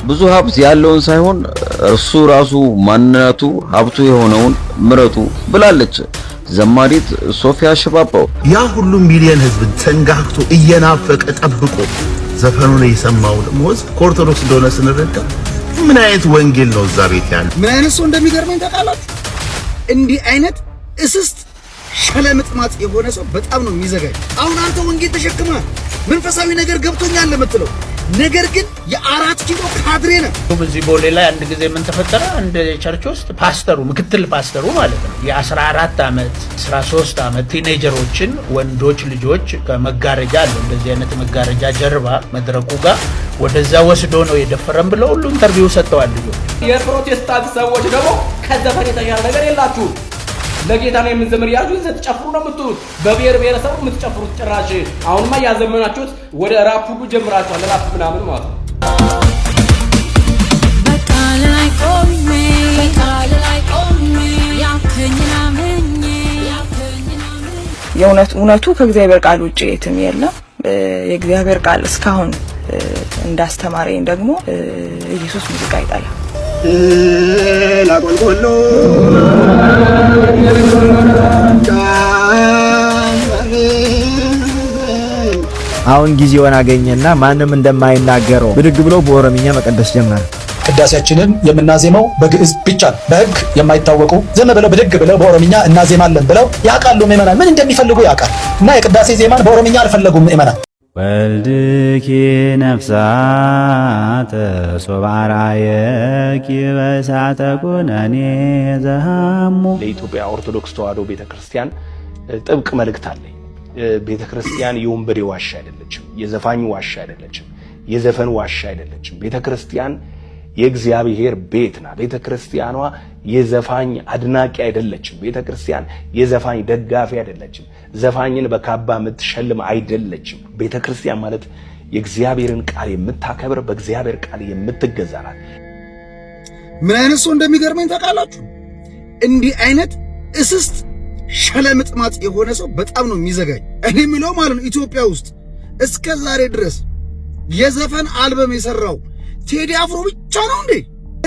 ብዙ ሀብት ያለውን ሳይሆን እርሱ ራሱ ማንነቱ ሀብቱ የሆነውን ምረጡ ብላለች ዘማሪት ሶፊያ ሽባባው። ያ ሁሉ ሚሊዮን ህዝብ ተንጋግቶ እየናፈቀ ጠብቆ ዘፈኑን የሰማው ደግሞ ኦርቶዶክስ እንደሆነ ስንረዳ ምን አይነት ወንጌል ነው እዛ ቤት ያለ? ምን አይነት ሰው እንደሚገርመኝ ታውቃላችሁ? እንዲህ አይነት እስስት ሸለምጥማጥ የሆነ ሰው በጣም ነው የሚዘጋኝ። አሁን አንተ ወንጌል ተሸክመ መንፈሳዊ ነገር ገብቶኛል ለምትለው ነገር ግን የአራት ኪሎ ካድሬ ነው። በዚህ ቦሌ ላይ አንድ ጊዜ ምን ተፈጠረ? አንድ ቸርች ውስጥ ፓስተሩ ምክትል ፓስተሩ ማለት ነው የ14 ዓመት 13 ዓመት ቲኔጀሮችን ወንዶች ልጆች ከመጋረጃ አለ እንደዚህ አይነት መጋረጃ ጀርባ መድረኩ ጋር ወደዛ ወስዶ ነው የደፈረም ብለው ሁሉ ኢንተርቪው ሰጥተዋል። ልጆች የፕሮቴስታንት ሰዎች ደግሞ ከዘፈን የተሻለ ነገር የላችሁ ለጌታ ነው የምንዘምር ያጁን ተጨፍሩ ነው የምትሉት በብሔር ብሔረሰቡ የምትጨፍሩት ጭራሽ አሁንማ ያዘመናችሁት ወደ ራፕ ሁሉ ጀምራችኋል። ራፕ ምናምን ማለት ነው። እውነቱ ከእግዚአብሔር ቃል ውጪ የትም የለም። የእግዚአብሔር ቃል እስካሁን እንዳስተማረኝ ደግሞ ኢየሱስ ሙዚቃ አይጠላም። ላቆልቆሎ አሁን ጊዜውን አገኘና ማንም እንደማይናገረው ብድግ ብሎ በኦሮምኛ መቀደስ ጀመረ። ቅዳሴያችንን የምናዜመው በግዕዝ ብቻ ነው። በሕግ የማይታወቁ ዝም ብለው ብድግ ብለው በኦሮምኛ እናዜማለን ብለው ያውቃሉ። ምእመናን ምን እንደሚፈልጉ ያውቃል። እና የቅዳሴ ዜማን በኦሮምኛ አልፈለጉም ምእመናን። ወልድኪ ነፍሳተ ሶባራየኪ በሳተ ኩነኔ ዘሃሙ። ለኢትዮጵያ ኦርቶዶክስ ተዋሕዶ ቤተክርስቲያን ጥብቅ መልእክት አለኝ። ቤተክርስቲያን የወንበዴ ዋሻ አይደለችም፣ የዘፋኝ ዋሻ አይደለችም፣ የዘፈን ዋሻ አይደለችም። ቤተክርስቲያን የእግዚአብሔር ቤት ናት። ቤተክርስቲያኗ የዘፋኝ አድናቂ አይደለችም። ቤተክርስቲያን የዘፋኝ ደጋፊ አይደለችም። ዘፋኝን በካባ የምትሸልም አይደለችም። ቤተክርስቲያን ማለት የእግዚአብሔርን ቃል የምታከብር በእግዚአብሔር ቃል የምትገዛ ናት። ምን አይነት ሰው እንደሚገርመኝ ታውቃላችሁ? እንዲህ አይነት እስስት ሸለምጥማጥ የሆነ ሰው በጣም ነው የሚዘጋኝ። እኔ የምለው ማለት ነው ኢትዮጵያ ውስጥ እስከ ዛሬ ድረስ የዘፈን አልበም የሰራው ቴዲ አፍሮ ብቻ ነው እንዴ?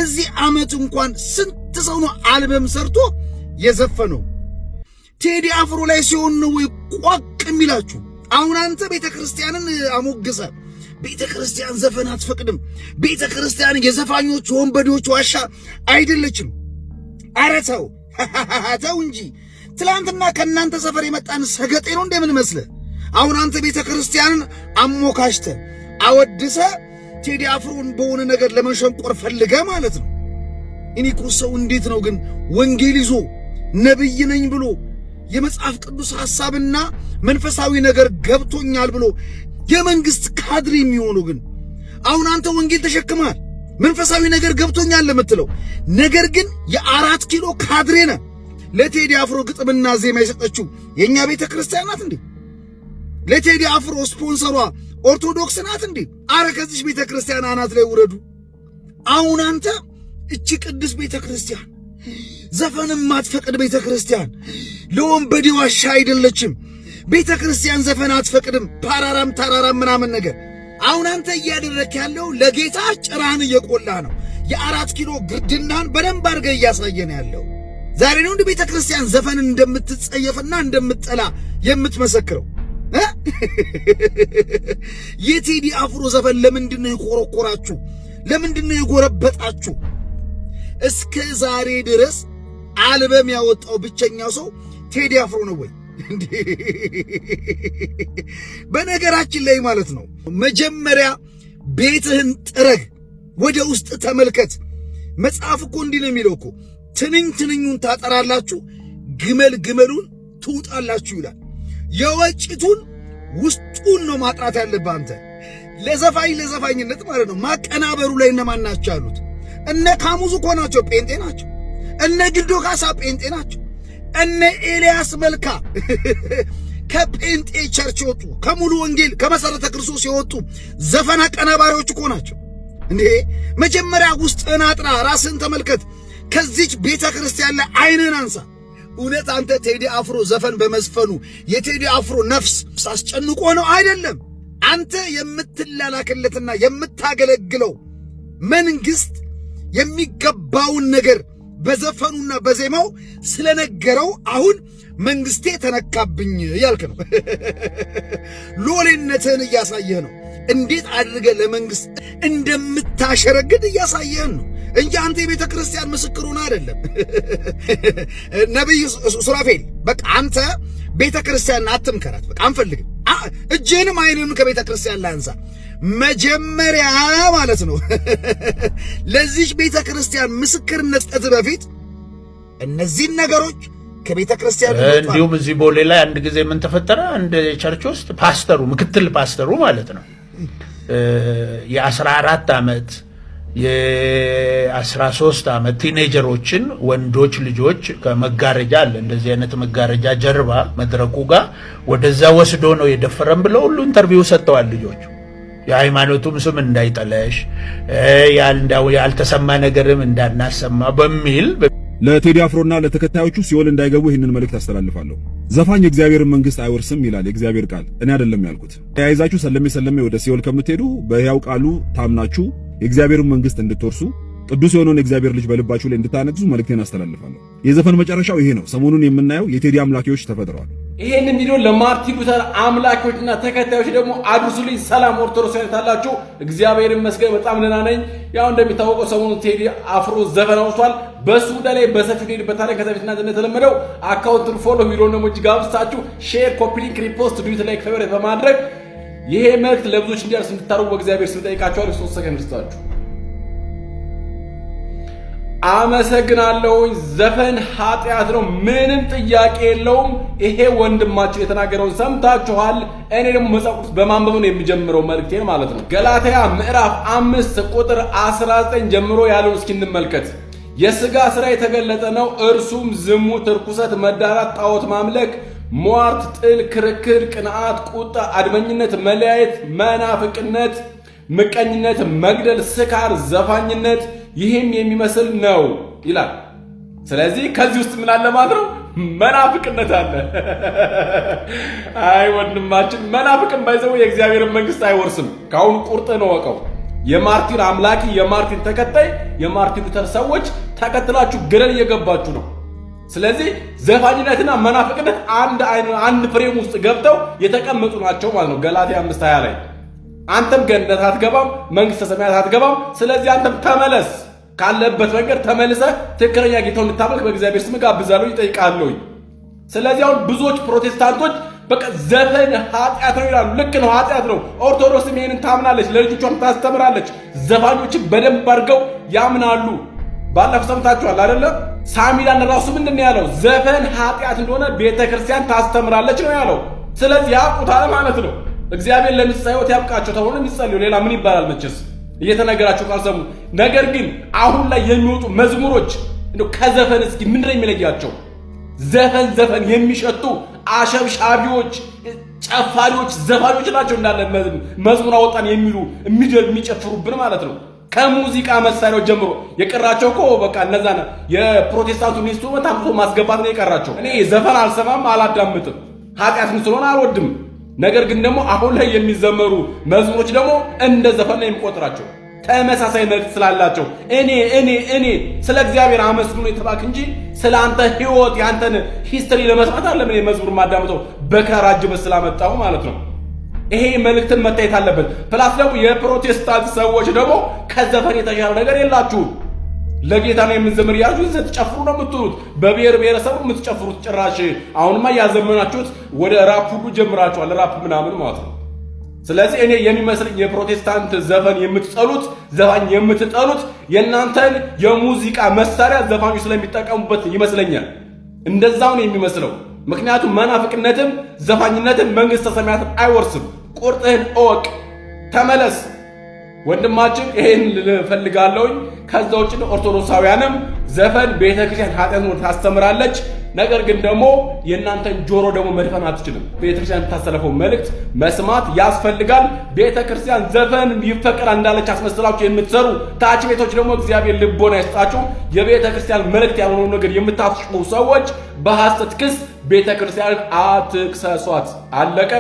እዚህ ዓመት እንኳን ስንት ሰው ነው አልበም ሰርቶ የዘፈነው? ቴዲ አፍሮ ላይ ሲሆን ነው ወይ ቋቅ የሚላችሁ? አሁን አንተ ቤተክርስቲያንን አሞገሰ። ቤተክርስቲያን ዘፈን አትፈቅድም። ቤተክርስቲያን የዘፋኞች ወንበዴዎች ዋሻ አይደለችም። ኧረ ተው ተው እንጂ። ትላንትና ከናንተ ሰፈር የመጣን ሰገጤ ነው እንደምን መስለ? አሁን አንተ ቤተክርስቲያንን አሞካሽተ አወድሰ ቴዲ አፍሮን በሆነ ነገር ለመሸንቆር ፈልገ ማለት ነው። እኔ እኮ ሰው እንዴት ነው ግን ወንጌል ይዞ ነብይ ነኝ ብሎ የመጽሐፍ ቅዱስ ሐሳብና መንፈሳዊ ነገር ገብቶኛል ብሎ የመንግስት ካድሬ የሚሆነው ግን? አሁን አንተ ወንጌል ተሸክማል መንፈሳዊ ነገር ገብቶኛል ለምትለው ነገር ግን የአራት ኪሎ ካድሬ ነህ። ለቴዲ አፍሮ ግጥምና ዜማ የሰጠችው የኛ ቤተክርስቲያን ናት እንዴ? ለቴዲ አፍሮ ስፖንሰሯ ኦርቶዶክስ ናት እንዴ? አረ ከዚህ ቤተክርስቲያን አናት ላይ ውረዱ። አሁን አንተ እቺ ቅዱስ ቤተክርስቲያን ዘፈንም ማትፈቅድ ቤተክርስቲያን ለወንበዴ ዋሻ አይደለችም። ቤተክርስቲያን ዘፈን አትፈቅድም። ፓራራም ታራራም ምናምን ነገር። አሁን አንተ እያደረክ ያለው ለጌታ ጭራን እየቆላ ነው። የአራት ኪሎ ግርድናን በደንብ አድርገህ እያሳየን ያለው ዛሬ ነው እንደ ቤተክርስቲያን ዘፈን እንደምትጸየፍና እንደምትጠላ የምትመሰክረው። የቴዲ አፍሮ ዘፈን ለምንድነው የኮረኮራችሁ? ለምንድነው የጎረበጣችሁ? እስከ ዛሬ ድረስ አልበም ያወጣው ብቸኛው ሰው ቴዲ አፍሮ ነው ወይ? በነገራችን ላይ ማለት ነው መጀመሪያ ቤትህን ጥረግ፣ ወደ ውስጥ ተመልከት። መጽሐፍ እኮ እንዲህ ነው የሚለው እኮ ትንኝ ትንኙን ታጠራላችሁ፣ ግመል ግመሉን ትውጣላችሁ ይላል። የወጭቱን ውስጡን ነው ማጥራት ያለብህ አንተ። ለዘፋኝነት ማለት ነው። ማቀናበሩ ላይ እነማን ናቸው ያሉት? እነ ካሙዙ እኮ ናቸው፣ ጴንጤ ናቸው። እነ ግልዶ ካሳ ጴንጤ ናቸው። እነ ኤልያስ መልካ ከጴንጤ ቸርች የወጡ ከሙሉ ወንጌል ከመሰረተ ክርስቶስ የወጡ ዘፈን አቀናባሪዎች እኮ ናቸው እንዴ። መጀመሪያ ውስጥህን አጥራ፣ ራስህን ተመልከት። ከዚች ቤተ ክርስቲያን ላይ አይንን አንሳ። እውነት አንተ ቴዲ አፍሮ ዘፈን በመዝፈኑ የቴዲ አፍሮ ነፍስ አስጨንቆ ነው? አይደለም። አንተ የምትላላክለትና የምታገለግለው መንግስት የሚገባውን ነገር በዘፈኑና በዜማው ስለነገረው አሁን መንግስቴ ተነካብኝ ያልክ ነው። ሎሌነትን እያሳየህ ነው። እንዴት አድርገህ ለመንግስት እንደምታሸረግድ እያሳየህን ነው እንጂ አንተ የቤተ ክርስቲያን ምስክር ሆነህ አይደለም። ነቢይ ሱራፌል በቃ አንተ ቤተ ክርስቲያን አትምከራት። በቃ አንፈልግም። እጅህንም አይንንም ከቤተ ክርስቲያን ላይ አንሳ። መጀመሪያ ማለት ነው ለዚህ ቤተ ክርስቲያን ምስክርነት መስጠት በፊት እነዚህን ነገሮች ከቤተ ክርስቲያን እንዲሁም እዚህ ቦሌ ላይ አንድ ጊዜ ምን ተፈጠረ? አንድ ቸርች ውስጥ ፓስተሩ ምክትል ፓስተሩ ማለት ነው የ14 ዓመት የ13 ዓመት ቲኔጀሮችን ወንዶች ልጆች ከመጋረጃ አለ እንደዚህ አይነት መጋረጃ ጀርባ መድረኩ ጋር ወደዛ ወስዶ ነው የደፈረም ብለው ሁሉ ኢንተርቪው ሰጥተዋል ልጆቹ። የሃይማኖቱም ስም እንዳይጠለሽ ያልተሰማ ነገርም እንዳናሰማ በሚል ለቴዲ አፍሮና ለተከታዮቹ ሲኦል እንዳይገቡ ይህንን መልእክት አስተላልፋለሁ። ዘፋኝ የእግዚአብሔርን መንግስት አይወርስም ይላል የእግዚአብሔር ቃል። እኔ አይደለም ያልኩት። ተያይዛችሁ ሰለሜ ወደ ሲኦል ከምትሄዱ በሕያው ቃሉ ታምናችሁ የእግዚአብሔርን መንግስት እንድትወርሱ ቅዱስ የሆነውን የእግዚአብሔር ልጅ በልባችሁ ላይ እንድታነግዙ መልእክቴን አስተላልፋለሁ። የዘፈን መጨረሻው ይሄ ነው። ሰሞኑን የምናየው የቴዲ አምላኪዎች ተፈጥረዋል። ይሄንን ቪዲዮ ለማርቲን ሉተር አምላኪዎችና ተከታዮች ደግሞ አድርሱልኝ። ሰላም ኦርቶዶክሳውያን ታላችሁ፣ እግዚአብሔር ይመስገን በጣም ደህና ነኝ። ያው እንደሚታወቀው ሰሞኑን ቴዲ አፍሮ ዘፈን አውጥቷል። በሱ ላይ በሰፊው ሄድበታለን። ከዛ በፊትና እንደተለመደው አካውንቱን ፎሎ ቪዲዮን ደግሞ እጅግ አብዝታችሁ ሼር፣ ኮፒ ሊንክ፣ ሪፖስት፣ ዱት፣ ላይክ፣ ፌቨሪት በማድረግ ይሄ መልእክት ለብዙዎች እንዲደርስ እንድታደርጉ በእግዚአብሔር ስም ጠይቃችኋለሁ። 3 ሰከንድ ልስጣችሁ። አመሰግናለሁ። ዘፈን ኃጢአት ነው፣ ምንም ጥያቄ የለውም። ይሄ ወንድማችን የተናገረውን ሰምታችኋል። እኔ ደግሞ መጽሐፍ ቅዱስ በማንበብ ነው የሚጀምረው መልእክቴን ማለት ነው። ገላትያ ምዕራፍ 5 ቁጥር 19 ጀምሮ ያለውን እስኪ እንመልከት። የሥጋ ሥራ የተገለጠ ነው፣ እርሱም ዝሙት፣ ርኩሰት፣ መዳራት፣ ጣዖት ማምለክ፣ ሟርት፣ ጥል፣ ክርክር፣ ቅንዓት፣ ቁጣ፣ አድመኝነት፣ መለያየት፣ መናፍቅነት፣ ምቀኝነት፣ መግደል፣ ስካር፣ ዘፋኝነት ይህም የሚመስል ነው ይላል። ስለዚህ ከዚህ ውስጥ ምን አለ ማለት ነው? መናፍቅነት አለ። አይ ወንድማችን መናፍቅን ባይዘው የእግዚአብሔርን መንግስት አይወርስም። ካሁን ቁርጥ ነው ወቀው። የማርቲን አምላኪ የማርቲን ተከታይ የማርቲን ሉተር ሰዎች ተከትላችሁ ገደል እየገባችሁ ነው። ስለዚህ ዘፋኝነትና መናፍቅነት አንድ ፍሬም ውስጥ ገብተው የተቀመጡ ናቸው ማለት ነው። ገላትያ 5:20 ላይ አንተም ገነት አትገባም፣ መንግስተ ሰማያት አትገባም። ስለዚህ አንተም ተመለስ፣ ካለበት መንገድ ተመልሰህ ትክክለኛ ጌታውን እንድታመልክ በእግዚአብሔር ስም ጋብዛለሁ፣ ይጠይቃለሁ። ስለዚህ አሁን ብዙዎች ፕሮቴስታንቶች በቃ ዘፈን ኃጢአት ነው ይላሉ። ልክ ነው፣ ኃጢአት ነው። ኦርቶዶክስም ይሄንን ታምናለች፣ ለልጆቿም ታስተምራለች። ዘፋኞችን በደንብ አድርገው ያምናሉ። ባለፈው ሰምታችኋል አይደለም? ሳሚላን ራሱ ምንድን ያለው? ዘፈን ኃጢአት እንደሆነ ቤተክርስቲያን ታስተምራለች ነው ያለው። ስለዚህ ያውቁታል ማለት ነው። እግዚአብሔር ለንስሐ ሕይወት ያብቃቸው ተብሎ የሚጸልዩ ሌላ ምን ይባላል? መቼስ እየተነገራቸው ካልሰሙ። ነገር ግን አሁን ላይ የሚወጡ መዝሙሮች እንደው ከዘፈን እስኪ ምንድነው የሚለያቸው? ዘፈን የሚሸጡ አሸብሻቢዎች፣ ጨፋሪዎች፣ ዘፋኞች ናቸው እንዳለ መዝሙር አወጣን የሚሉ የሚጨፍሩብን ማለት ነው። ከሙዚቃ መሳሪያው ጀምሮ የቀራቸው እኮ በቃ እነዛ የፕሮቴስታንቱን ኢንስትሩመንት አምጥቶ ማስገባት ነው የቀራቸው። እኔ ዘፈን አልሰማም አላዳምጥም፣ ኃጢአትም ስለሆነ አልወድም። ነገር ግን ደግሞ አሁን ላይ የሚዘመሩ መዝሙሮች ደግሞ እንደ ዘፈን ነው የሚቆጥራቸው፣ ተመሳሳይ መልእክት ስላላቸው። እኔ ስለ እግዚአብሔር አመስግኖ የተባክ እንጂ ስለ አንተ ህይወት ያንተን ሂስትሪ ለመስማት አይደለም እኔ መዝሙር ማዳምጠው በከራጅ በስላመጣው ማለት ነው። ይሄ መልእክትን መታየት አለበት። ፕላስ ደግሞ የፕሮቴስታንት ሰዎች ደግሞ ከዘፈን የተሻለ ነገር የላችሁም። ለጌታ ነው የምንዘምር ያዙ ስትጨፍሩ ነው የምትሉት። በብሔር ብሔረሰቡ የምትጨፍሩት ጭራሽ አሁንማ ያዘመናችሁት ወደ ራፕ ሁሉ ጀምራችኋል። ራፕ ምናምን ማለት ነው። ስለዚህ እኔ የሚመስለኝ የፕሮቴስታንት ዘፈን የምትጠሉት ዘፋኝ የምትጠሉት የእናንተን የሙዚቃ መሳሪያ ዘፋኞች ስለሚጠቀሙበት ይመስለኛል። እንደዛው ነው የሚመስለው። ምክንያቱም መናፍቅነትም ዘፋኝነትም መንግስተ ሰማያትን አይወርስም። ቁርጥህን እወቅ፣ ተመለስ ወንድማችን። ይሄን ልፈልጋለሁኝ። ከዛ ውጭ ኦርቶዶክሳውያንም ዘፈን ቤተክርስቲያን ኃጢአት ነው ታስተምራለች። ነገር ግን ደግሞ የእናንተን ጆሮ ደግሞ መድፈን አትችልም። ቤተክርስቲያን የምታስተላልፈው መልእክት መስማት ያስፈልጋል። ቤተክርስቲያን ዘፈን ይፈቀዳል እንዳለች አስመስላችሁ የምትሰሩ ታች ቤቶች ደግሞ እግዚአብሔር ልቦና ይስጣችሁ። የቤተክርስቲያን መልእክት ያልሆነው ነገር የምታስቡ ሰዎች በሐሰት ክስ ቤተክርስቲያን አትክሰሷት። አለቀ።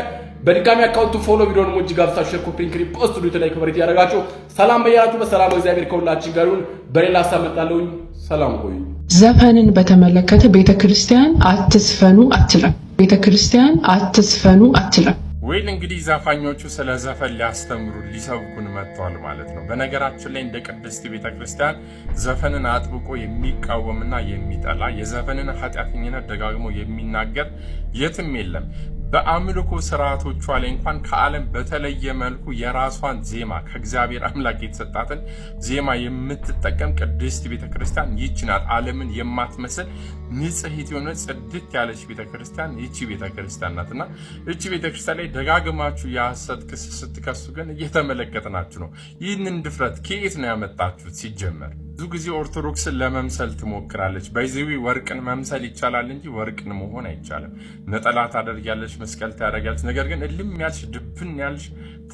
በድጋሚ አካውንቱ ፎሎ ቪዲዮን ሞጅ ጋብታ ሼር ኮፒ ሊንክ ሪፖስት ዱት ላይ ከበሬት ያደርጋችሁ ሰላም በያላችሁ በሰላም እግዚአብሔር ከሁላችን ጋር ይሁን በሌላ ሳመጣለሁ ሰላም ቆዩ ዘፈንን በተመለከተ ቤተክርስቲያን አትስፈኑ አትለም ቤተክርስቲያን አትስፈኑ አትለም ወይል እንግዲህ ዘፋኞቹ ስለ ዘፈን ሊያስተምሩ ሊሰብኩን መጥተዋል ማለት ነው በነገራችን ላይ እንደ ቅድስት ቤተክርስቲያን ዘፈንን አጥብቆ የሚቃወምና የሚጠላ የዘፈንን ኃጢአተኝነት ደጋግሞ የሚናገር የትም የለም በአምልኮ ስርዓቶቿ ላይ እንኳን ከዓለም በተለየ መልኩ የራሷን ዜማ ከእግዚአብሔር አምላክ የተሰጣትን ዜማ የምትጠቀም ቅድስት ቤተክርስቲያን ይህች ናት ዓለምን የማትመስል ንጽሕት የሆነ ጽድት ያለች ቤተክርስቲያን ይህች ቤተክርስቲያን ናትና ይህች ቤተክርስቲያን ላይ ደጋግማችሁ የሐሰት ክስ ስትከሱ ግን እየተመለከትናችሁ ነው ይህንን ድፍረት ከየት ነው ያመጣችሁት ሲጀመር ብዙ ጊዜ ኦርቶዶክስን ለመምሰል ትሞክራለች በይዘዊ ወርቅን መምሰል ይቻላል እንጂ ወርቅን መሆን አይቻልም ነጠላ ታደርጊያለሽ መስቀል ታደርጊያለሽ ነገር ግን እልም ያልሽ ድብን ያልሽ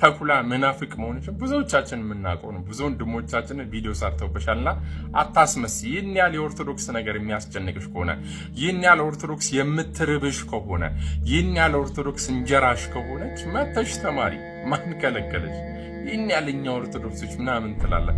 ተኩላ መናፍቅ መሆንሽ ብዙዎቻችን የምናውቀው ነው ብዙ ወንድሞቻችን ቪዲዮ ሰርተውበሻልና አታስመስይ ይህን ያህል የኦርቶዶክስ ነገር የሚያስጨንቅሽ ከሆነ ይህን ያህል ኦርቶዶክስ የምትርብሽ ከሆነ ይህን ያህል ኦርቶዶክስ እንጀራሽ ከሆነች መተሽ ተማሪ ማን ከለከለሽ ይህን ያለኛ ኦርቶዶክሶች ምናምን ትላለ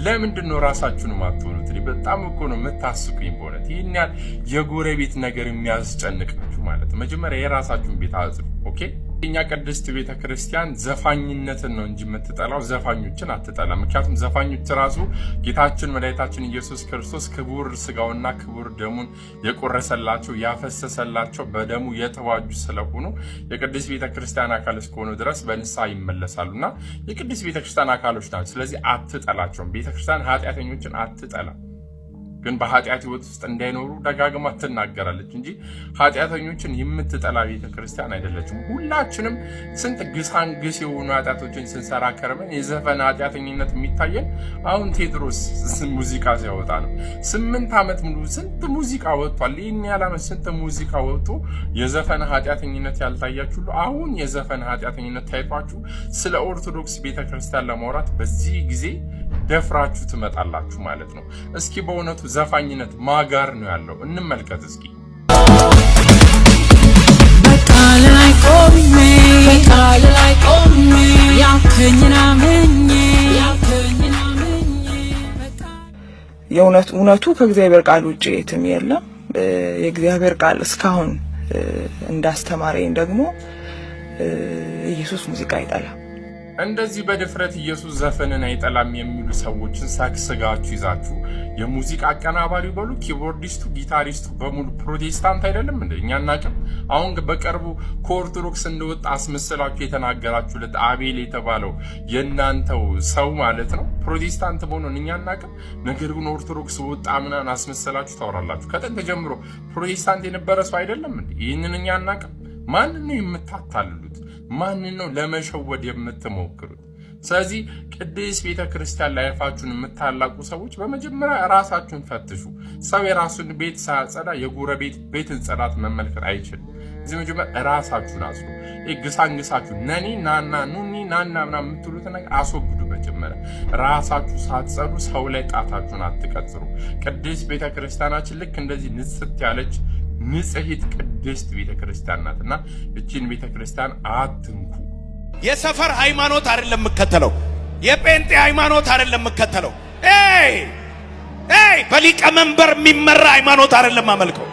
ለምንድን ነው ራሳችሁን ማትሆኑት በጣም እኮ ነው የምታስቁኝ በእውነት ይህን ያህል የጎረቤት ነገር የሚያስጨንቃችሁ ማለት መጀመሪያ የራሳችሁን ቤት አጽዱ ኦኬ እኛ ቅድስት ቤተክርስቲያን ዘፋኝነትን ነው እንጂ የምትጠላው ዘፋኞችን አትጠላም ምክንያቱም ዘፋኞች ራሱ ጌታችን መድኃኒታችን ኢየሱስ ክርስቶስ ክቡር ስጋውና ክቡር ደሙን የቆረሰላቸው ያፈሰሰላቸው በደሙ የተዋጁ ስለሆኑ የቅድስት ቤተክርስቲያን አካል እስከሆኑ ድረስ በንስሐ ይመለሳሉና የቅድስት ቤተክርስቲያን አካሎች ናቸው ስለዚህ አትጠላቸውም ቤተክርስቲያን ኃጢአተኞችን አትጠላም ግን በኃጢአት ህይወት ውስጥ እንዳይኖሩ ደጋግማ ትናገራለች እንጂ ኃጢአተኞችን የምትጠላ ቤተክርስቲያን አይደለችም ሁላችንም ስንት ግሳንግስ የሆኑ ኃጢአቶችን ስንሰራ ከርመን የዘፈን ኃጢአተኝነት የሚታየን አሁን ቴድሮስ ሙዚቃ ሲያወጣ ነው 8 ዓመት ሙሉ ስንት ሙዚቃ ወጥቷል ይህን ያላመት ስንት ሙዚቃ ወጥቶ የዘፈን ኃጢአተኝነት ያልታያችሁ አሁን የዘፈን ኃጢአተኝነት ታይቷችሁ ስለ ኦርቶዶክስ ቤተክርስቲያን ለማውራት በዚህ ጊዜ ደፍራችሁ ትመጣላችሁ ማለት ነው እስኪ በእውነቱ ዘፋኝነት ማጋር ነው ያለው እንመልከት እስኪ በቃል ላይ ቆሜ ያከኝና ምኝ እውነቱ ከእግዚአብሔር ቃል ውጪ የትም የለም የእግዚአብሔር ቃል እስካሁን እንዳስተማረኝ ደግሞ ኢየሱስ ሙዚቃ አይጠላም እንደዚህ በድፍረት ኢየሱስ ዘፈንን አይጠላም የሚሉ ሰዎችን ሳክስጋችሁ ይዛችሁ የሙዚቃ አቀናባሪው በሉ ኪቦርዲስቱ ጊታሪስቱ በሙሉ ፕሮቴስታንት አይደለም እንደኛ እናቀም አሁን በቅርቡ ከኦርቶዶክስ እንደወጣ አስመስላችሁ የተናገራችሁለት አቤል የተባለው የናንተው ሰው ማለት ነው ፕሮቴስታንት መሆኑን እኛ እናቀም ነገር ግን ኦርቶዶክስ ወጣ ምናን አስመስላችሁ ታወራላችሁ ከጥንት ጀምሮ ፕሮቴስታንት የነበረ ሰው አይደለም እንዴ ይሄንን እኛ እናቀም ማን ነው የምታታልሉት ማን ነው ለመሸወድ የምትሞክሩት ስለዚህ ቅድስት ቤተክርስቲያን ላይ አፋችሁን የምታላቁ ሰዎች በመጀመሪያ ራሳችሁን ፈትሹ ሰው የራሱን ቤት ሳያጸዳ የጎረቤት ቤትን ጽዳት መመልከት አይችልም እዚህ መጀመሪያ ራሳችሁን አጽዱ ግሳንግሳችሁ ነኒ ናና ኑኒ ናና ምናምን የምትሉት ነገር አስወግዱ መጀመሪያ ራሳችሁ ሳትጸዱ ሰው ላይ ጣታችሁን አትቀጽሩ ቅድስት ቤተክርስቲያናችን ልክ እንደዚህ ንጽሕት ያለች ንጽሕት ቅድስት ቤተክርስቲያን ናትና እቺን ቤተክርስቲያን አትንኩ የሰፈር ሃይማኖት አይደለም መከተለው የጴንጤ ሃይማኖት አይደለም መከተለው በሊቀ መንበር የሚመራ ሃይማኖት አይደለም አመልከው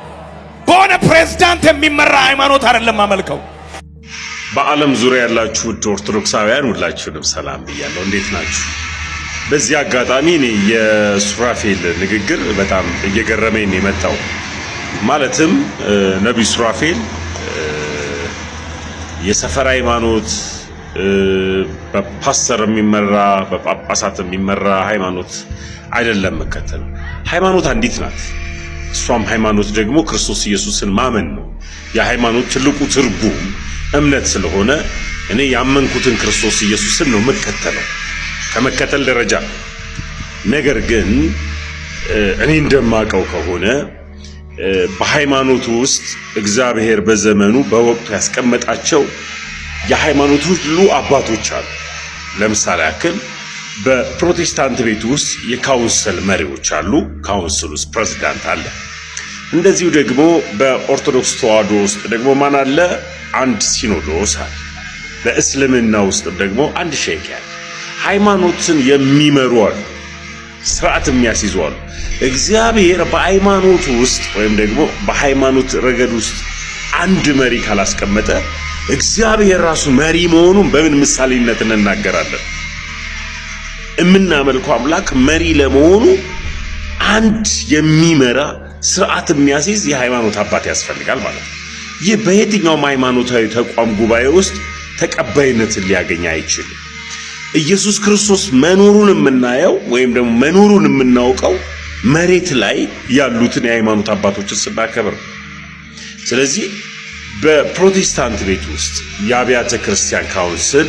በሆነ ፕሬዝዳንት የሚመራ ሃይማኖት አይደለም አመልከው በዓለም ዙሪያ ያላችሁ ኦርቶዶክሳውያን ሁላችሁንም ሰላም ብያለሁ እንዴት ናችሁ በዚህ አጋጣሚ እኔ የሱራፌል ንግግር በጣም እየገረመኝ ነው የመጣው ማለትም ነብዩ ሱራፌል የሰፈር ሃይማኖት በፓስተር የሚመራ በጳጳሳት የሚመራ ሃይማኖት አይደለም መከተል ሃይማኖት አንዲት ናት እሷም ሃይማኖት ደግሞ ክርስቶስ ኢየሱስን ማመን ነው የሃይማኖት ትልቁ ትርጉም እምነት ስለሆነ እኔ ያመንኩትን ክርስቶስ ኢየሱስን ነው መከተለው ከመከተል ደረጃ ነገር ግን እኔ እንደማቀው ከሆነ በሃይማኖቱ ውስጥ እግዚአብሔር በዘመኑ በወቅቱ ያስቀመጣቸው የሃይማኖቱ ሁሉ አባቶች አሉ ለምሳሌ ያክል በፕሮቴስታንት ቤት ውስጥ የካውንስል መሪዎች አሉ ካውንስል ውስጥ ፕሬዝዳንት አለ እንደዚሁ ደግሞ በኦርቶዶክስ ተዋሕዶ ውስጥ ደግሞ ማን አለ አንድ ሲኖዶስ አለ በእስልምና ውስጥ ደግሞ አንድ ሼክ ያለ ሃይማኖትን የሚመሩ አሉ፣ ስርዓት የሚያስይዙ አሉ። እግዚአብሔር በሃይማኖቱ ውስጥ ወይም ደግሞ በሃይማኖት ረገድ ውስጥ አንድ መሪ ካላስቀመጠ እግዚአብሔር ራሱ መሪ መሆኑን በምን ምሳሌነት እንናገራለን? የምናመልከው አምላክ መሪ ለመሆኑ አንድ የሚመራ ስርዓት የሚያስይዝ የሃይማኖት አባት ያስፈልጋል ማለት ነው። ይህ በየትኛውም ሃይማኖታዊ ተቋም ጉባኤ ውስጥ ተቀባይነትን ሊያገኝ አይችልም። ኢየሱስ ክርስቶስ መኖሩን የምናየው ወይም ደግሞ መኖሩን የምናውቀው መሬት ላይ ያሉትን የሃይማኖት አባቶችን ስናከብር። ስለዚህ በፕሮቴስታንት ቤት ውስጥ የአብያተ ክርስቲያን ካውንስል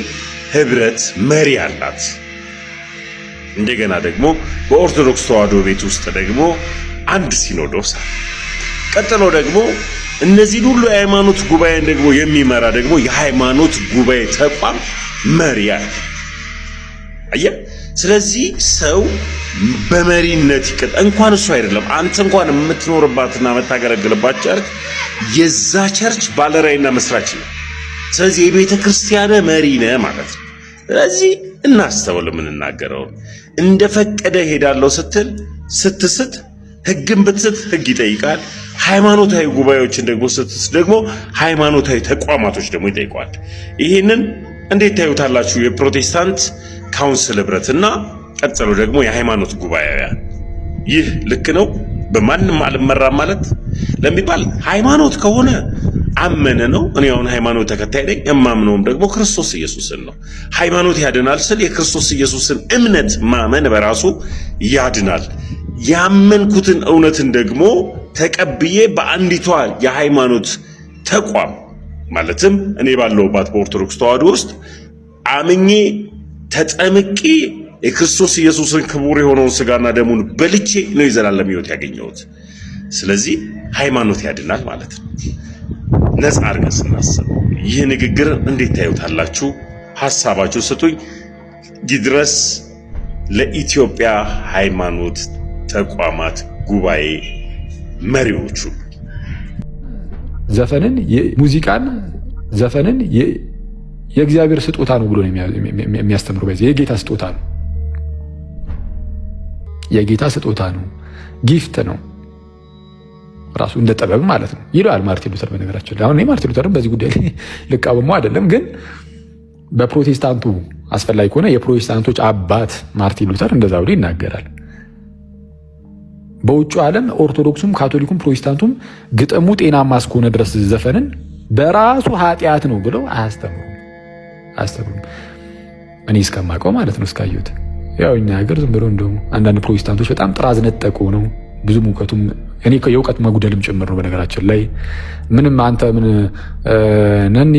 ህብረት መሪ አላት። እንደገና ደግሞ በኦርቶዶክስ ተዋሕዶ ቤት ውስጥ ደግሞ አንድ ሲኖዶስ አለ። ቀጥሎ ደግሞ እነዚህ ሁሉ የሃይማኖት ጉባኤን ደግሞ የሚመራ ደግሞ የሃይማኖት ጉባኤ ተቋም መሪ አለ። አየህ፣ ስለዚህ ሰው በመሪነት እንኳን እሱ አይደለም አንተ እንኳን የምትኖርባትና የምታገለግልባት ቸርች የዛ ቸርች ባለራዕይና መስራች ነው። ስለዚህ የቤተ ክርስቲያን መሪ ነህ ማለት ነው። ስለዚህ እናስተውል የምንናገረው። እንደፈቀደ ሄዳለሁ ስትል ስትስት ህግን ብትስት ህግ ይጠይቃል። ሃይማኖታዊ ጉባኤዎችን ደግሞ ስትስት ደግሞ ሃይማኖታዊ ተቋማቶች ደግሞ ይጠይቋል። ይህንን እንዴት ታዩታላችሁ? የፕሮቴስታንት ካውንስል ህብረትና ቀጥሎ ደግሞ የሃይማኖት ጉባኤያን ይህ ልክ ነው በማንም አልመራም ማለት ለሚባል ሃይማኖት ከሆነ አመነ ነው። እኔ አሁን ሃይማኖት ተከታይ ነኝ። የማምነውም ደግሞ ክርስቶስ ኢየሱስን ነው። ሃይማኖት ያድናል ስል የክርስቶስ ኢየሱስን እምነት ማመን በራሱ ያድናል። ያመንኩትን እውነትን ደግሞ ተቀብዬ በአንዲቷ የሃይማኖት ተቋም ማለትም እኔ ባለሁባት በኦርቶዶክስ ተዋሕዶ ውስጥ አምኜ ተጠምቄ የክርስቶስ ኢየሱስን ክቡር የሆነውን ስጋና ደሙን በልቼ ነው የዘላለም ሕይወት ያገኘሁት። ስለዚህ ሃይማኖት ያድናል ማለት ነው። ነፃ አድርገን ስናስብ ይህ ንግግር እንዴት ታዩታላችሁ? ሐሳባችሁ ስጡኝ። ይድረስ ለኢትዮጵያ ሃይማኖት ተቋማት ጉባኤ መሪዎቹ። ዘፈንን የእግዚአብሔር ስጦታ ነው ብሎ ነው የሚያስተምሩ። በዚህ የጌታ ስጦታ ነው፣ የጌታ ስጦታ ነው፣ ጊፍት ነው ራሱ እንደ ጥበብ ማለት ነው ይላል ማርቲን ሉተር። በነገራችን ላይ አሁን ማርቲን ሉተርን በዚህ ጉዳይ ላይ ልቃወሙ አይደለም፣ ግን በፕሮቴስታንቱ አስፈላጊ ከሆነ የፕሮቴስታንቶች አባት ማርቲን ሉተር እንደዛ ብሎ ይናገራል። በውጭ ዓለም ኦርቶዶክሱም ካቶሊኩም ፕሮቴስታንቱም ግጥሙ ጤናማ እስከሆነ ድረስ ዘፈንን በራሱ ኃጢአት ነው ብለው አያስተምሩም። እኔ እስከማውቀው ማለት ነው እስካየሁት። ያው እኛ ሀገር ዝም ብሎ እንደው አንዳንድ ፕሮቴስታንቶች በጣም ጥራዝ ነጠቁ ነው ብዙ ሙቀቱም እኔ የእውቀት መጉደልም ጭምር ነው። በነገራችን ላይ ምንም አንተ ምን ነኒ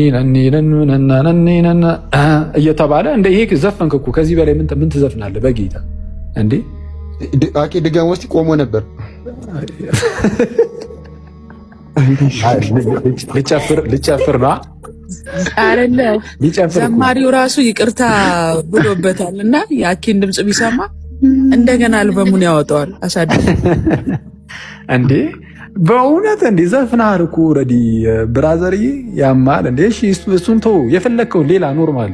እየተባለ እንደ ይሄ ዘፈንክ እኮ ከዚህ በላይ ምን ትዘፍናለህ? በጌታ እንዴ አቂ ድጋም ውስጥ ቆሞ ነበር ልጨፍር ነው አይደለም። ዘማሪው ራሱ ይቅርታ ብሎበታል እና የአኪን ድምፅ ቢሰማ እንደገና አልበሙን ያወጣዋል። አሳድግ እንዴ በእውነት እንዴ ዘፍናር እኮ ኦልሬዲ ብራዘርዬ ያማል እንዴ። እሺ እሱን ተው፣ የፈለከው ሌላ ኖርማል።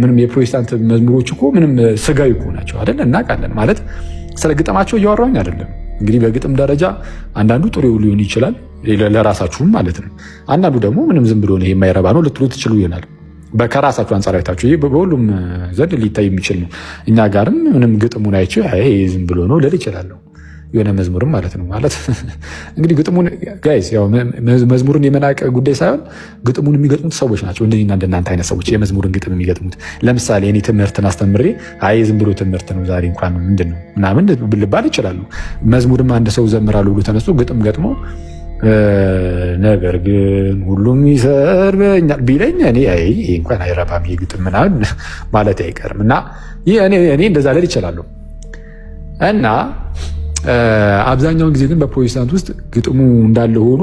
ምንም የፕሮቴስታንት መዝሙሮች እኮ ምንም ስጋዊ እኮ ናቸው አይደል? እናውቃለን ማለት ስለ ግጥማቸው እያወራሁኝ አይደለም። እንግዲህ በግጥም ደረጃ አንዳንዱ ጥሩ ሊሆን ይችላል ለራሳችሁም ማለት ነው። አንዳንዱ ደግሞ ምንም ዝም ብሎ ነው የማይረባ ነው ልትሉ ትችሉ ይሆናል። ከራሳችሁ አንጻር አይታችሁ ይሄ በሁሉም ዘንድ ሊታይ የሚችል ነው። እኛ ጋርም ምንም ግጥሙን አይቼ ይሄ ዝም ብሎ ነው ልል እችላለሁ። የሆነ መዝሙርም ማለት ነው ማለት እንግዲህ ግጥሙን ጋይስ ያው መዝሙርን የመናቅ ጉዳይ ሳይሆን ግጥሙን የሚገጥሙት ሰዎች ናቸው። እንደኔና እንደናንተ አይነት ሰዎች የመዝሙርን ግጥም የሚገጥሙት። ለምሳሌ እኔ ትምህርትን አስተምሬ አይ ዝም ብሎ ትምህርት ነው ዛሬ እንኳን ምንድነው ምናምን ልባል ይችላሉ። መዝሙርም አንድ ሰው ዘምራሉ ብሎ ተነስቶ ግጥም ገጥሞ ነገር ግን ሁሉም ይሰርበኛል ቢለኝ እኔ አይ እንኳን አይረባም የግጥም ምናምን ማለት አይቀርም እና እኔ እንደዛ ልል ይችላለሁ። እና አብዛኛውን ጊዜ ግን በፕሮቴስታንት ውስጥ ግጥሙ እንዳለ ሆኖ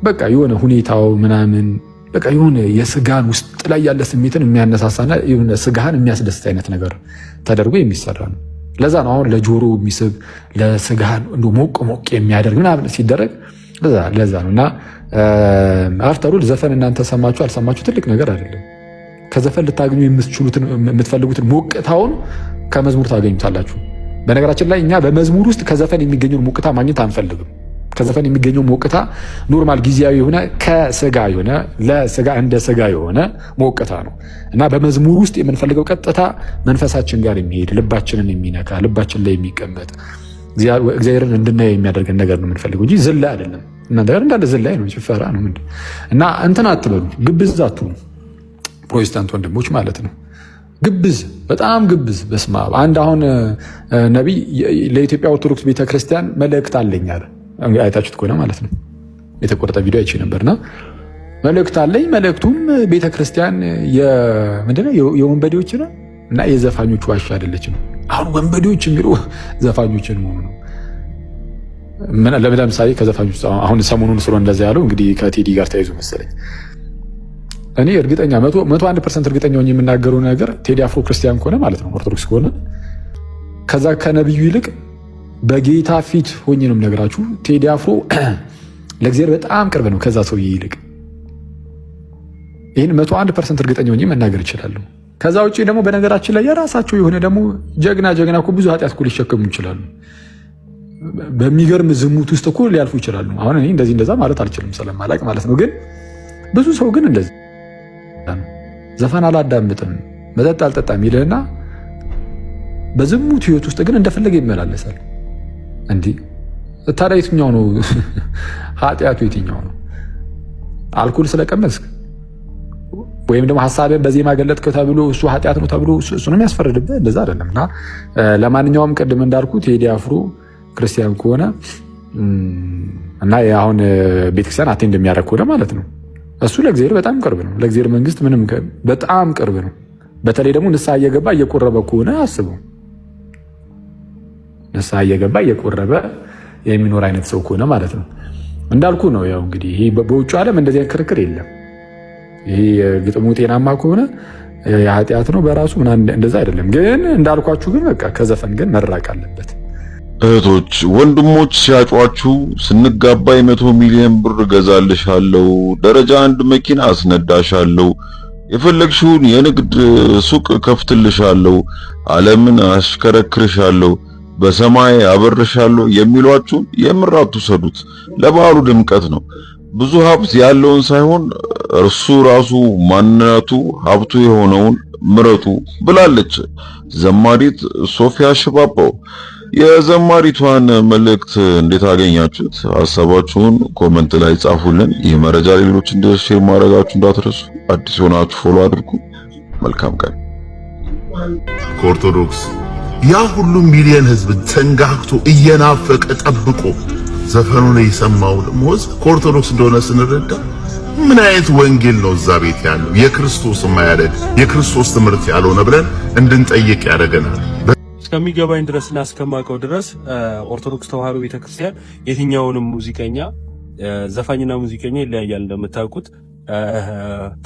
በቃ የሆነ ሁኔታው ምናምን በቃ የሆነ የስጋን ውስጥ ላይ ያለ ስሜትን የሚያነሳሳና የሆነ ስጋህን የሚያስደስት አይነት ነገር ተደርጎ የሚሰራ ነው። ለዛ ነው አሁን ለጆሮ የሚስብ ለስጋህን እንደ ሞቅ ሞቅ የሚያደርግ ምናምን ሲደረግ ለዛ ነው። እና አፍተሩ ዘፈን እናንተ ሰማችሁ አልሰማችሁ ትልቅ ነገር አይደለም። ከዘፈን ልታገኙ የምትፈልጉትን ሞቅታውን ከመዝሙር ታገኙታላችሁ። በነገራችን ላይ እኛ በመዝሙር ውስጥ ከዘፈን የሚገኘውን ሞቅታ ማግኘት አንፈልግም። ከዘፈን የሚገኘው ሞቅታ ኖርማል ጊዜያዊ የሆነ ከስጋ የሆነ ለስጋ እንደ ስጋ የሆነ ሞቅታ ነው እና በመዝሙር ውስጥ የምንፈልገው ቀጥታ መንፈሳችን ጋር የሚሄድ ልባችንን የሚነካ ልባችን ላይ የሚቀመጥ እግዚአብሔርን እንድናየው የሚያደርገን ነገር ነው የምንፈልገው እንጂ ዝላይ አይደለም። እናንተ ጋር እንዳለ ዝላይ ነው፣ ጭፈራ ነው ምንድን እና እንትን አትበሉ፣ ግብዝ አትሁኑ። ፕሮቴስታንት ወንድሞች ማለት ነው። ግብዝ፣ በጣም ግብዝ። በስመ አብ። አንድ አሁን ነቢይ ለኢትዮጵያ ኦርቶዶክስ ቤተክርስቲያን መልእክት አለኝ አለ። አይታችሁት ከሆነ ማለት ነው የተቆረጠ ቪዲዮ አይቼ ነበርና መልእክት አለኝ። መልእክቱም ቤተክርስቲያን ምንድነው የወንበዴዎች ነው እና የዘፋኞች ዋሻ አይደለችም። አሁን ወንበዴዎች የሚሉ ዘፋኞችን መሆኑ ነው። ለምሳሌ ከዘፋኞች አሁን ሰሞኑን ስለሆነ እንደዛ ያለው እንግዲህ ከቴዲ ጋር ተያይዞ መሰለኝ። እኔ እርግጠኛ 101% እርግጠኛ ሆኜ የምናገረው ነገር ቴዲ አፍሮ ክርስቲያን ከሆነ ማለት ነው ኦርቶዶክስ ከሆነ ከዛ ከነብዩ ይልቅ በጌታ ፊት ሆኜ ነው የምነግራችሁ፣ ቴዲ አፍሮ ለእግዚአብሔር በጣም ቅርብ ነው ከዛ ሰውዬ ይልቅ። ይህን 101% እርግጠኛ ሆኜ መናገር እችላለሁ። ከዛ ውጭ ደግሞ በነገራችን ላይ የራሳቸው የሆነ ደግሞ ጀግና እኮ ብዙ ኃጢአት እኮ ሊሸከሙ ይችላሉ። በሚገርም ዝሙት ውስጥ እኮ ሊያልፉ ይችላሉ። አሁን እኔ እንደዛ ማለት አልችልም ስለማላቅ ማለት ነው። ግን ብዙ ሰው ግን እንደዚህ ዘፈን አላዳምጥም መጠጥ አልጠጣም ይልህና በዝሙት ህይወት ውስጥ ግን እንደፈለገ ይመላለሳል። እንዲህ ታዲያ የትኛው ነው ኃጢአቱ? የትኛው ነው? አልኮል ስለቀመስክ ወይም ደግሞ ሐሳብህን በዜማ ገለጥከው ተብሎ እሱ ኃጢአት ነው ተብሎ እሱ ነው የሚያስፈርድብህ? እንደዛ አይደለም። እና ለማንኛውም ቅድም እንዳልኩ ቴዲ አፍሮ ክርስቲያን ከሆነ እና አሁን ቤተክርስቲያን አቴንድ እንደሚያደርግ ከሆነ ማለት ነው እሱ ለእግዚአብሔር በጣም ቅርብ ነው። ለእግዚአብሔር መንግስት ምንም በጣም ቅርብ ነው። በተለይ ደግሞ ንስሐ እየገባ እየቆረበ ከሆነ አስበው። ንስሐ እየገባ እየቆረበ የሚኖር አይነት ሰው ከሆነ ማለት ነው። እንዳልኩ ነው ያው እንግዲህ ይሄ በውጭ ዓለም እንደዚህ አይነት ክርክር የለም። ይሄ ግጥሙ ጤናማ ከሆነ የኃጢአት ነው በራሱ ምናምን እንደዛ አይደለም። ግን እንዳልኳችሁ ግን በቃ ከዘፈን ግን መራቅ አለበት። እህቶች ወንድሞች ሲያጯችሁ ስንጋባ 100 ሚሊዮን ብር ገዛልሻለሁ፣ ደረጃ 1 መኪና አስነዳሻለሁ፣ የፈለግሽውን የንግድ ሱቅ ከፍትልሻለሁ፣ ዓለምን አሽከረክርሻለሁ፣ በሰማይ አበርሻለሁ የሚሏችሁ የምር አትውሰዱት። ለበዓሉ ድምቀት ነው። ብዙ ሀብት ያለውን ሳይሆን እርሱ ራሱ ማንነቱ ሀብቱ የሆነውን ምረጡ ብላለች ዘማሪት ሶፊያ ሽባባው። የዘማሪቷን መልእክት እንዴት አገኛችሁት? ሐሳባችሁን ኮሜንት ላይ ጻፉልን። ይህ መረጃ ለሌሎች እንዲደርስ ሼር ማድረጋችሁ እንዳትረሱ። አዲስ ሆናችሁ ፎሎ አድርጉ። መልካም ቀን። ከኦርቶዶክስ ያ ሁሉ ሚሊዮን ህዝብ ተንጋግቶ እየናፈቀ ጠብቆ ዘፈኑን የሰማው ደግሞ ህዝብ ከኦርቶዶክስ እንደሆነ ስንረዳ ምን አይነት ወንጌል ነው እዛ ቤት ያለው? የክርስቶስ ማያደግ የክርስቶስ ትምህርት ያልሆነ ብለን እንድንጠይቅ ያደርገናል። እስከሚገባኝ ድረስና እስከማውቀው ድረስ ኦርቶዶክስ ተዋሕዶ ቤተክርስቲያን የትኛውንም ሙዚቀኛ ዘፋኝና ሙዚቀኛ ይለያያል። እንደምታውቁት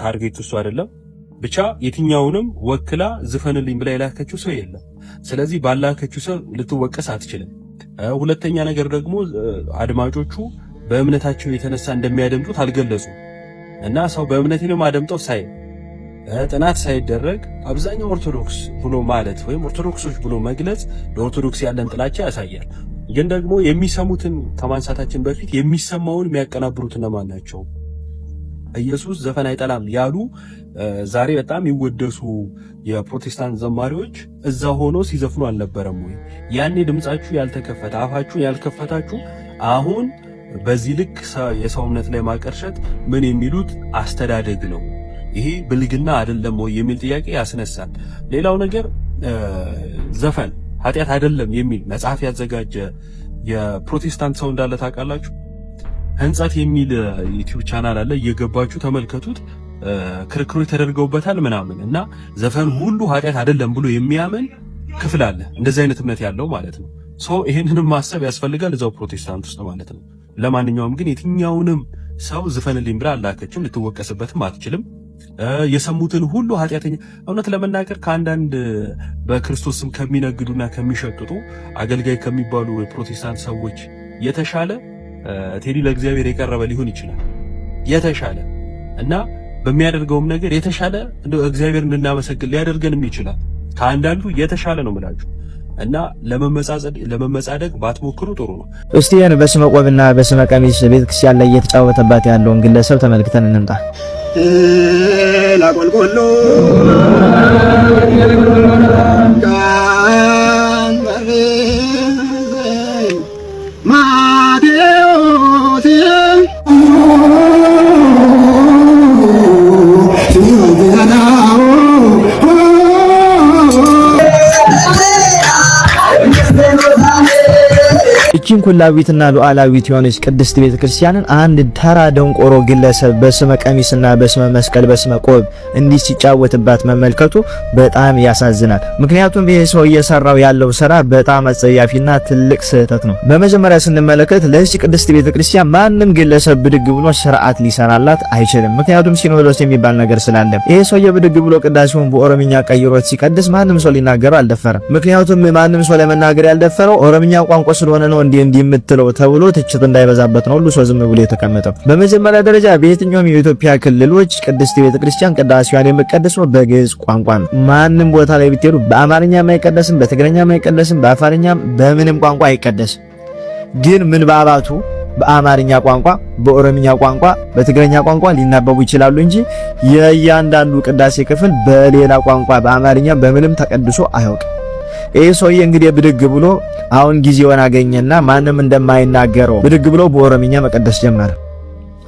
ታርጌት እሱ አይደለም። ብቻ የትኛውንም ወክላ ዝፈንልኝ ብላ የላከችው ሰው የለም። ስለዚህ ባላከችው ሰው ልትወቀስ አትችልም። ሁለተኛ ነገር ደግሞ አድማጮቹ በእምነታቸው የተነሳ እንደሚያደምጡት አልገለጹም እና ሰው በእምነቴ ነው ማደምጠው ሳይ ጥናት ሳይደረግ አብዛኛው ኦርቶዶክስ ብሎ ማለት ወይም ኦርቶዶክሶች ብሎ መግለጽ ለኦርቶዶክስ ያለን ጥላቻ ያሳያል። ግን ደግሞ የሚሰሙትን ከማንሳታችን በፊት የሚሰማውን የሚያቀናብሩት እነማን ናቸው? ኢየሱስ ዘፈን አይጠላም ያሉ ዛሬ በጣም ይወደሱ የፕሮቴስታንት ዘማሪዎች እዛ ሆኖ ሲዘፍኑ አልነበረም ወይ? ያኔ ድምጻችሁ ያልተከፈተ አፋችሁ ያልከፈታችሁ አሁን በዚህ ልክ የሰው እምነት ላይ ማቀርሸት ምን የሚሉት አስተዳደግ ነው? ይሄ ብልግና አይደለም ወይ የሚል ጥያቄ ያስነሳል። ሌላው ነገር ዘፈን ኃጢአት አይደለም የሚል መጽሐፍ ያዘጋጀ የፕሮቴስታንት ሰው እንዳለ ታውቃላችሁ። ህንጸት የሚል ዩቲዩብ ቻናል አለ፣ እየገባችሁ ተመልከቱት። ክርክሮች ተደርገውበታል ምናምን እና ዘፈን ሁሉ ኃጢአት አይደለም ብሎ የሚያምን ክፍል አለ፣ እንደዚህ አይነት እምነት ያለው ማለት ነው። ይሄንንም ማሰብ ያስፈልጋል እዛው ፕሮቴስታንት ውስጥ ማለት ነው። ለማንኛውም ግን የትኛውንም ሰው ዝፈንልኝ ብላ አላከችም፣ ልትወቀስበትም አትችልም። የሰሙትን ሁሉ ኃጢአተኛ እውነት ለመናገር ከአንዳንድ በክርስቶስ ስም ከሚነግዱና ከሚሸቅጡ አገልጋይ ከሚባሉ የፕሮቴስታንት ሰዎች የተሻለ ቴዲ ለእግዚአብሔር የቀረበ ሊሆን ይችላል የተሻለ እና በሚያደርገውም ነገር የተሻለ እንደው እግዚአብሔር እንድናመሰግን ሊያደርገንም ይችላል። ከአንዳንዱ የተሻለ ነው የምላችሁ እና ለመመጻደቅ ባትሞክሩ ጥሩ ነው። እስቲ ያን በስመ ቆብና በስመ ቀሚስ ቤተክርስቲያን ላይ እየተጫወተባት ያለውን ግለሰብ ተመልክተን እንምጣ። ላቆልቆሎ እቺን ኩላዊትና ሉዓላዊት የሆነች ቅድስት ቤተክርስቲያንን አንድ ተራ ደንቆሮ ግለሰብ በስመ ቀሚስና በስመ መስቀል በስመ ቆብ እንዲህ ሲጫወትባት መመልከቱ በጣም ያሳዝናል። ምክንያቱም ይሄ ሰው እየሰራው ያለው ስራ በጣም አጸያፊና ትልቅ ስህተት ነው። በመጀመሪያ ስንመለከት ለዚህ ቅድስት ቤተክርስቲያን ማንም ግለሰብ ብድግ ብሎ ስርዓት ሊሰራላት አይችልም። ምክንያቱም ሲኖዶስ የሚባል ነገር ስላለ ይሄ ሰው ብድግ ብሎ ቅዳሴውን በኦሮምኛ ቀይሮት ሲቀድስ ማንም ሰው ሊናገረው አልደፈረም። ምክንያቱም ማንም ሰው ለመናገር ያልደፈረው ኦሮምኛ ቋንቋ ስለሆነ ነው እንዲህ የምትለው ተብሎ ትችት እንዳይበዛበት ነው ሁሉ ሰው ዝም ብሎ የተቀመጠው። በመጀመሪያ ደረጃ በየትኛውም የኢትዮጵያ ክልሎች ቅድስት ቤተክርስቲያን ቅዳሴዋን የምትቀድሰው በግዕዝ ቋንቋ ነው። ማንም ቦታ ላይ ብትሄዱ በአማርኛም አይቀደስም፣ በትግርኛም አይቀደስም፣ በአፋርኛም በምንም ቋንቋ አይቀደስም። ግን ምንባባቱ በአማርኛ ቋንቋ፣ በኦሮምኛ ቋንቋ፣ በትግርኛ ቋንቋ ሊናበቡ ይችላሉ እንጂ የእያንዳንዱ ቅዳሴ ክፍል በሌላ ቋንቋ በአማርኛ በምንም ተቀድሶ አያውቅም። ይሄ ሰውዬ እንግዲህ ብድግ ብሎ አሁን ጊዜውን አገኘና ማንም እንደማይናገረው ብድግ ብሎ በኦሮምኛ መቀደስ ጀመረ።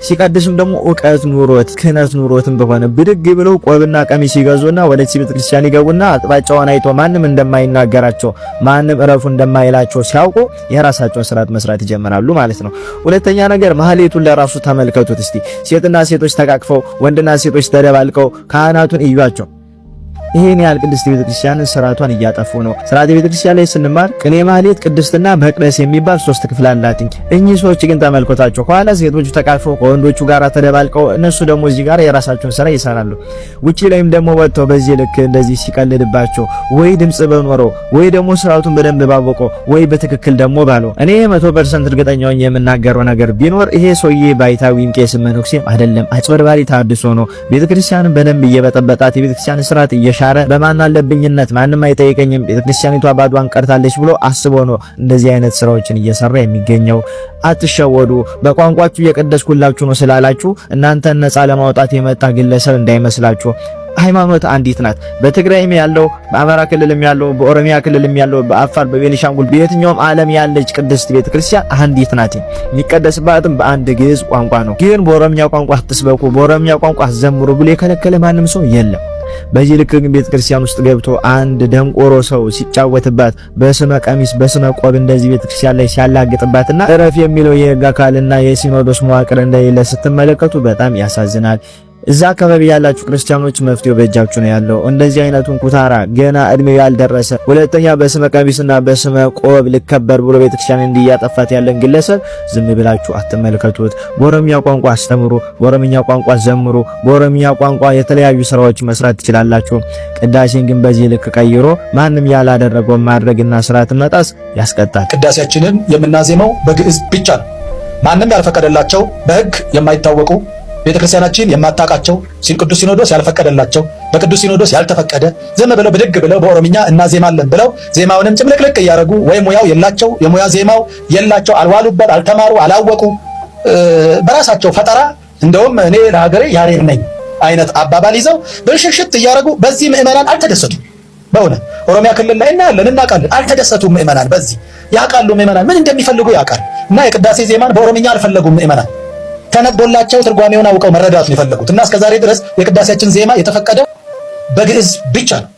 ሲቀድስም ደግሞ ዕውቀት ኑሮት ክህነት ኑሮትም በሆነ ብድግ ብለው ቆብና ቀሚስ ይገዙና ወደ ቤተክርስቲያን ይገቡና አጥባጫውን አይቶ ማንም እንደማይናገራቸው ማንም እረፉ እንደማይላቸው ሲያውቁ የራሳቸውን ስርዓት መስራት ይጀምራሉ ማለት ነው። ሁለተኛ ነገር ማህሌቱን ለራሱ ተመልከቱት እስቲ። ሴትና ሴቶች ተቃቅፈው ወንድና ሴቶች ተደባልቀው ካህናቱን እዩዋቸው። ይሄን ያህል ቅድስት ቤተክርስቲያንን ስርዓቷን እያጠፉ ነው። ስርዓተ ቤተክርስቲያን ላይ ስንማር ቅኔ ማህሌት፣ ቅድስትና መቅደስ የሚባል 3 ክፍል አላት። እኚህ ሰዎች ግን ተመልከቷቸው፣ ከኋላ ሴቶቹ ተቃቅፈው ከወንዶቹ ጋር ተደባልቀው እነሱ ደግሞ እዚህ ጋር የራሳቸውን ስራ ይሰራሉ። ውጪ ላይም ደግሞ ወጥተው በዚህ ልክ እንደዚህ ሲቀልድባቸው ወይ ድምጽ በኖረው ወይ ደግሞ ስርዓቱን በደንብ ባወቀው ወይ በትክክል ደግሞ ባለው እኔ 100% እርግጠኛ ነኝ የምናገረው ነገር ቢኖር ይሄ ሰውዬ ባይታዊም ቄስ መነኩሴም አይደለም፣ አጭበርባሪ ታድሶ ነው። ቤተክርስቲያንን በደንብ እየበጠበጣት የቤተክርስቲያን ስርዓት እየሻረ በማን አለብኝነት ማንም አይጠይቀኝም ቤተክርስቲያኒቷ ባዷን ቀርታለች ብሎ አስቦ ነው እንደዚህ አይነት ስራዎችን እየሰራ የሚገኘው። አትሸወዱ። በቋንቋችሁ የቀደስኩላችሁ ነው ስላላችሁ እናንተን ነፃ ለማውጣት የመጣ ግለሰብ እንዳይመስላችሁ። ሃይማኖት አንዲት ናት። በትግራይም ያለው በአማራ ክልልም ያለው በኦሮሚያ ክልልም ያለው በአፋር በቤኒሻንጉል በየትኛውም ዓለም ያለች ቅድስት ቤተክርስቲያን አንዲት ናት። የሚቀደስባትም በአንድ ግዕዝ ቋንቋ ነው። ግን በኦሮሚያ ቋንቋ አትስበኩ፣ በኦሮሚያ ቋንቋ አትዘምሩ ብሎ የከለከለ ማንም ሰው የለም። በዚህ ልክ ግን ቤተክርስቲያን ውስጥ ገብቶ አንድ ደንቆሮ ሰው ሲጫወትባት በስመ ቀሚስ በስመ ቆብ እንደዚህ ቤተክርስቲያን ላይ ሲያላግጥባትና እረፍ የሚለው የሕግ አካልና የሲኖዶስ መዋቅር እንደሌለ ስትመለከቱ በጣም ያሳዝናል። እዛ አካባቢ ያላችሁ ክርስቲያኖች መፍትሄው በእጃችሁ ነው ያለው። እንደዚህ አይነቱን ኩታራ ገና እድሜው ያልደረሰ ሁለተኛ በስመ ቀሚስና በስመ ቆብ ልከበር ብሎ ቤተክርስቲያን እንዲያጠፋት ያለን ግለሰብ ዝም ብላችሁ አትመልከቱት። በኦሮምኛ ቋንቋ አስተምሩ፣ በኦሮምኛ ቋንቋ ዘምሩ፣ በኦሮምኛ ቋንቋ የተለያዩ ስራዎች መስራት ትችላላችሁ። ቅዳሴን ግን በዚህ ልክ ቀይሮ ማንም ያላደረገው ማድረግና ስርዓትን መጣስ ያስቀጣል። ቅዳሴያችንን የምናዜመው በግዕዝ ብቻ ነው። ማንም ያልፈቀደላቸው በሕግ የማይታወቁ ቤተክርስቲያናችን የማታውቃቸው ቅዱስ ሲኖዶስ ያልፈቀደላቸው በቅዱስ ሲኖዶስ ያልተፈቀደ ዝም ብለው ብድግ ብለው በኦሮምኛ እናዜማለን ብለው ዜማውንም ጭምልቅልቅ እያደረጉ ወይ ሙያው የላቸው የሙያ ዜማው የላቸው አልዋሉበት፣ አልተማሩ፣ አላወቁ በራሳቸው ፈጠራ እንደውም እኔ ለሀገሬ ያሬድ ነኝ አይነት አባባል ይዘው ብልሽሽት እያደረጉ በዚህ ምዕመናን አልተደሰቱም። በእውነት ኦሮሚያ ክልል ላይ እናውቃለን፣ አልተደሰቱም ምዕመናን። በዚህ ያውቃሉ ምዕመናን ምን እንደሚፈልጉ ያውቃል። እና የቅዳሴ ዜማን በኦሮምኛ አልፈለጉም ምዕመናን ተነቦላቸው ትርጓሜውን አውቀው መረዳት ነው የፈለጉት። እና እስከዛሬ ድረስ የቅዳሴያችን ዜማ የተፈቀደ በግዕዝ ብቻ ነው።